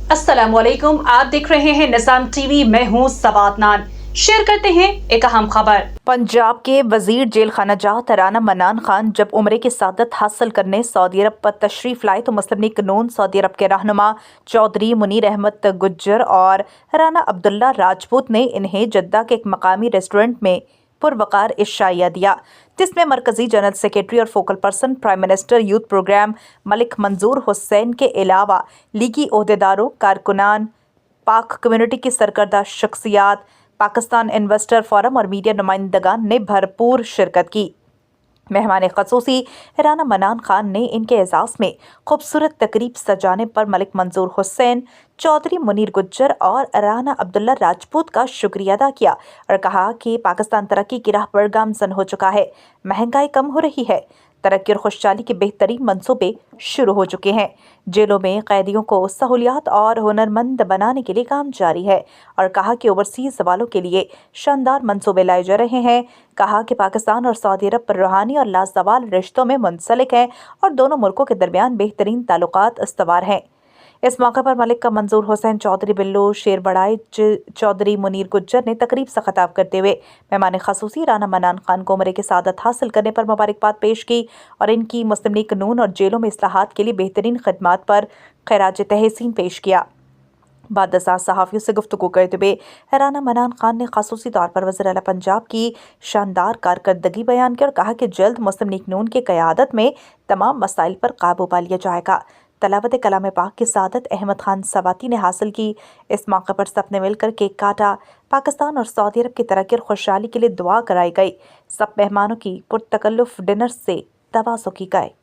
अस्सलाम वालेकुम, आप देख रहे हैं निज़ाम टीवी। मैं हूं सबात नान। शेयर करते हैं एक अहम खबर। पंजाब के वजीर जेल खाना जात राना मनान खान जब उम्रे की सादत हासिल करने सऊदी अरब पर तशरीफ लाए तो मुस्लिम लीग नून सऊदी अरब के रहनुमा चौधरी मुनीर अहमद गुज्जर और राना अब्दुल्ला राजपूत ने इन्हें जद्दा के एक मकामी रेस्टोरेंट में पुरवकार इशाया दिया, जिसमें मरकजी जनरल सेक्रेटरी और focal person prime minister youth programme Malik Manzoor Hussain के अलावा लीगी ओहदेदारों, कारकुनान, पाक कम्युनिटी की सरकर्दा शख्सियात, पाकिस्तान इन्वेस्टर फोरम और मीडिया नुमाइंदगान ने भरपूर शिरकत की। मेहमान खसूसी राना मनान खान ने इनके एजाज़ में खूबसूरत तकरीब सजाने पर मलिक मंजूर हुसैन, चौधरी मुनीर गुज्जर और राना अब्दुल्ला राजपूत का शुक्रिया अदा किया और कहा कि पाकिस्तान तरक्की की राह पर गामजन हो चुका है, महंगाई कम हो रही है, तरक्की और खुशहाली के बेहतरीन मंसूबे शुरू हो चुके हैं, जेलों में कैदियों को सहूलियात और हुनरमंद बनाने के लिए काम जारी है और कहा कि ओवरसीज़ वालों के लिए शानदार मंसूबे लाए जा रहे हैं। कहा कि पाकिस्तान और सऊदी अरब पर रूहानी और लाजवाल रिश्तों में मुंसलिक है और दोनों मुल्कों के दरमियान बेहतरीन ताल्लुकात इस्तवार हैं। इस मौके पर मलिक का मंजूर हुसैन, चौधरी बिल्लू शेर बड़ाई, चौधरी मुनीर गुज्जर ने तकरीब से खिताब करते हुए मेहमान खसूसी राना मनान खान को उम्रे की सादत हासिल करने पर मुबारकबाद पेश की और इनकी मुस्लिम लीग नून और जेलों में इस्लाहात के लिए बेहतरीन खिदमात पर खैराज तहसीन पेश किया। बाद सहाफ़ियों से गुफ्तगू करते हुए राना मनान खान ने खासूसी तौर पर वज़ीर आला पंजाब की शानदार कारकर्दगी बयान की और कहा कि जल्द मुस्लिम लीग नून की क़यादत में तमाम मसाइल पर काबू पा लिया जाएगा। तलावत कलाम पाक की सादत अहमद खान सवाती ने हासिल की। इस मौके पर सबने मिलकर केक काटा। पाकिस्तान और सऊदी अरब की तरक्की और खुशहाली के लिए दुआ कराई गई। सब मेहमानों की पुरतकल्लुफ़ डिनर से तवाज़ो की गई।